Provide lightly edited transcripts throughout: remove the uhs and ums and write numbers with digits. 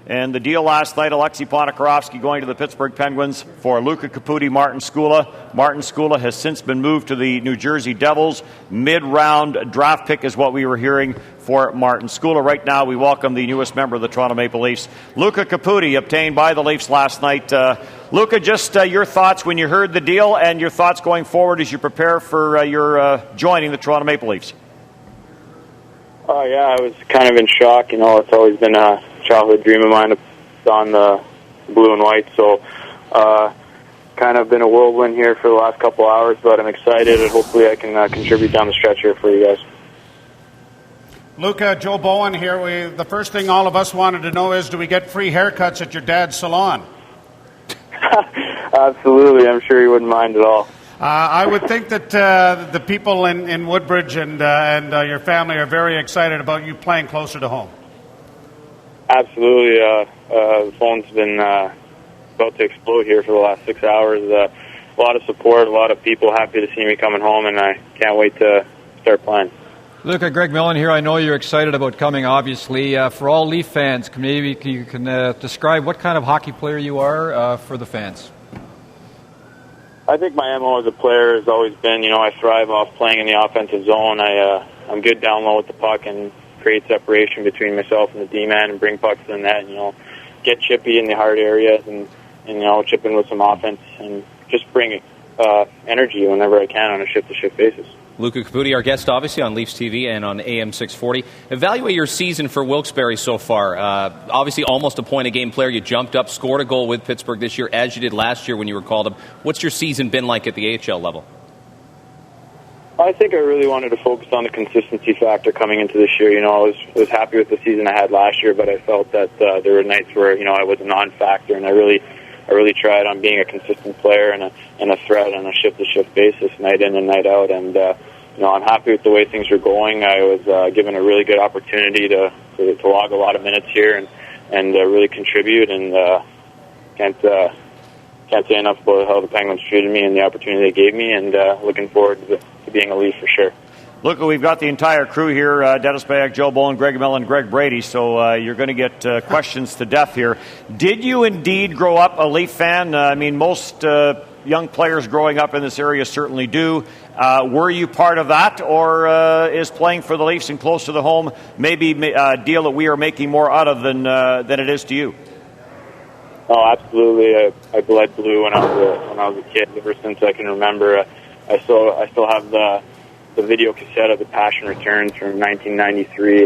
And the deal last night, Alexei Ponikarovsky going to the Pittsburgh Penguins for Luca Caputi, Martin Skula. Martin Skula has since been moved to the New Jersey Devils. Mid-round draft pick is what we were hearing for Martin Skula. Right now, we welcome the newest member of the Toronto Maple Leafs, Luca Caputi, obtained by the Leafs last night. Luca, just your thoughts when you heard the deal and your thoughts going forward as you prepare for your joining the Toronto Maple Leafs. Oh, yeah, I was kind of in shock. You know, it's always been a childhood dream of mine to put on the blue and white. So, kind of been a whirlwind here for the last couple hours, but I'm excited, and hopefully I can contribute down the stretch here for you guys. Luca, Joe Bowen here. The first thing all of us wanted to know is, do we get free haircuts at your dad's salon? Absolutely. I'm sure you wouldn't mind at all. I would think that the people in Woodbridge and your family are very excited about you playing closer to home. Absolutely. The phone's been about to explode here for the last 6 hours. A lot of support, a lot of people happy to see me coming home, and I can't wait to start playing. Luca, Greg Millen here. I know you're excited about coming, obviously. For all Leaf fans, maybe you can describe what kind of hockey player you are for the fans. I think my MO as a player has always been, you know, I thrive off playing in the offensive zone. I'm good down low with the puck and create separation between myself and the D-man and bring pucks to the net, you know, get chippy in the hard areas and you know, chip in with some offense and just bring energy whenever I can on a shift-to-shift basis. Luca Caputi, our guest, obviously, on Leafs TV and on AM 640. Evaluate your season for Wilkes-Barre so far. Obviously, almost a point-a-game player. You jumped up, scored a goal with Pittsburgh this year, as you did last year when you were called up. What's your season been like at the AHL level? I think I really wanted to focus on the consistency factor coming into this year. You know, I was happy with the season I had last year, but I felt that there were nights where, you know, I was a non-factor, and I really tried on being a consistent player and a threat on a shift-to-shift basis, night in and night out. And you know, I'm happy with the way things are going. I was given a really good opportunity to log a lot of minutes here and really contribute. And can't say enough about how the Penguins treated me and the opportunity they gave me. And looking forward to being a Leaf for sure. Look, we've got the entire crew here, Dennis Bayak, Joe Bowen, Greg Millen, Greg Brady, so you're going to get questions to death here. Did you indeed grow up a Leaf fan? I mean, most young players growing up in this area certainly do. Were you part of that, or is playing for the Leafs and close to the home maybe a deal that we are making more out of than it is to you? Oh, absolutely. I bled blue when I was a kid. Ever since I can remember, I still have the video cassette of The Passion Returns from 1993.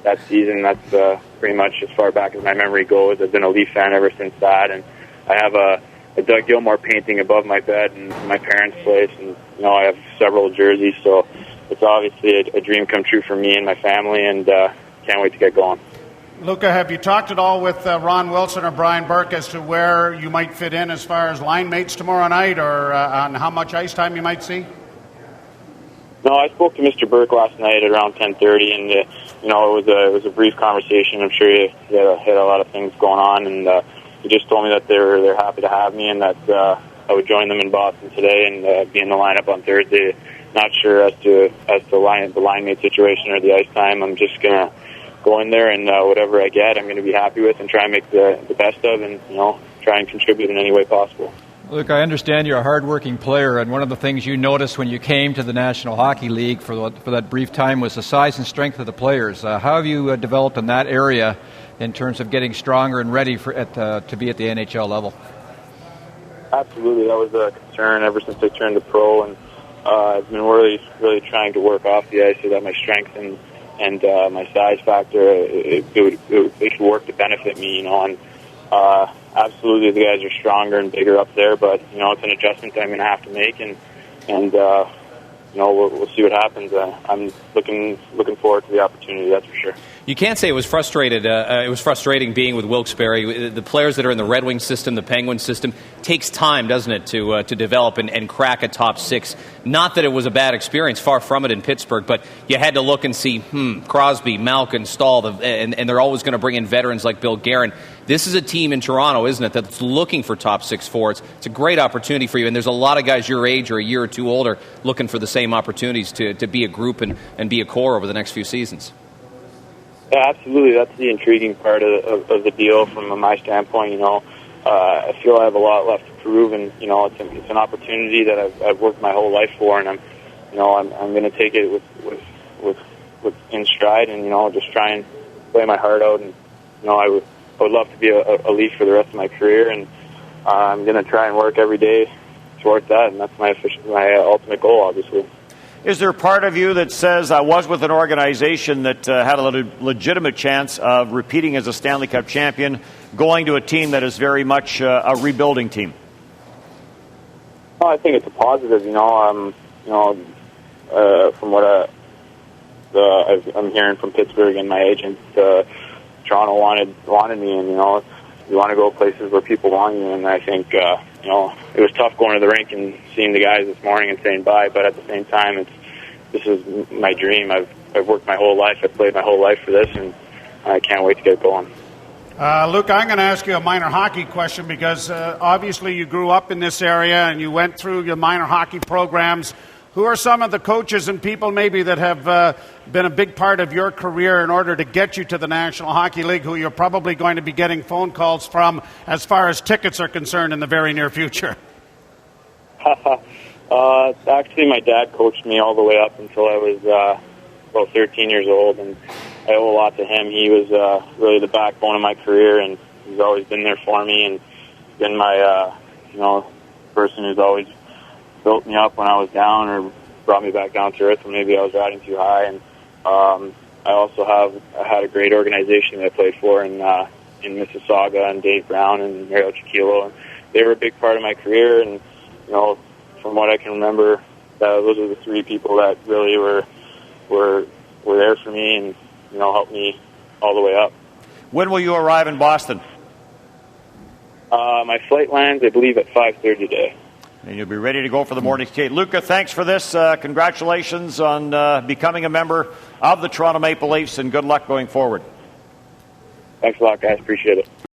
That season, that's pretty much as far back as my memory goes. I've been a Leaf fan ever since that, and I have a Doug Gilmour painting above my bed in my parents' place, and you know, I have several jerseys, so it's obviously a dream come true for me and my family, and can't wait to get going. Luca, have you talked at all with Ron Wilson or Brian Burke as to where you might fit in as far as line mates tomorrow night, or on how much ice time you might see? No, I spoke to Mr. Burke last night at around 10:30, and you know, it was a brief conversation. I'm sure he had a lot of things going on, and he just told me that they're happy to have me, and that I would join them in Boston today and be in the lineup on Thursday. Not sure as to the line mate situation or the ice time. I'm just gonna go in there and whatever I get, I'm going to be happy with and try and make the best of, and you know, try and contribute in any way possible. Look, I understand you're a hard-working player, and one of the things you noticed when you came to the National Hockey League for that brief time was the size and strength of the players. How have you developed in that area in terms of getting stronger and ready to be at the NHL level? Absolutely, that was a concern ever since I turned to pro, and I've been really trying to work off the ice so that my strength and my size factor it should work to benefit me, you know. And absolutely, the guys are stronger and bigger up there, but you know, it's an adjustment that I'm going to have to make, and you know, we'll see what happens. I'm looking forward to the opportunity, that's for sure. You can't say it was frustrated. It was frustrating being with Wilkes-Barre. The players that are in the Red Wings system, the Penguins system, takes time, doesn't it, to develop and crack a top six. Not that it was a bad experience, far from it in Pittsburgh, but you had to look and see, Crosby, Malkin, Stahl, and they're always going to bring in veterans like Bill Guerin. This is a team in Toronto, isn't it, that's looking for top six forwards. It's a great opportunity for you, and there's a lot of guys your age or a year or two older looking for the same opportunities to be a group and be a core over the next few seasons. Yeah, absolutely. That's the intriguing part of the deal from my standpoint. I feel I have a lot left to prove, and it's an opportunity that I've worked my whole life for, and I'm going to take it with in stride, and just try and play my heart out. And I would love to be a Leaf for the rest of my career, and I'm going to try and work every day towards that, and that's my ultimate goal, obviously. Is there part of you that says, I was with an organization that had a legitimate chance of repeating as a Stanley Cup champion, going to a team that is very much a rebuilding team? Well, I think it's a positive. From what I'm hearing from Pittsburgh and my agent, Toronto wanted me, and you want to go places where people want you. And I think it was tough going to the rink and seeing the guys this morning and saying bye. But at the same time, this is my dream. I've worked my whole life. I've played my whole life for this, and I can't wait to get going. Luca, I'm going to ask you a minor hockey question because obviously you grew up in this area and you went through your minor hockey programs. Who are some of the coaches and people maybe that have been a big part of your career in order to get you to the National Hockey League, who you're probably going to be getting phone calls from as far as tickets are concerned in the very near future? Actually, my dad coached me all the way up until I was about 13 years old, and I owe a lot to him. He was really the backbone of my career, and he's always been there for me, and been my person who's always built me up when I was down or brought me back down to earth when maybe I was riding too high. And I also had a great organization that I played for in Mississauga, and Dave Brown and Mario Chiquilo, and they were a big part of my career. And from what I can remember, those are the three people that really were there for me and helped me all the way up. When will you arrive in Boston? My flight lands, I believe, at 5:30 today. And you'll be ready to go for the morning skate. Luca, thanks for this. Congratulations on becoming a member of the Toronto Maple Leafs, and good luck going forward. Thanks a lot, guys. Appreciate it.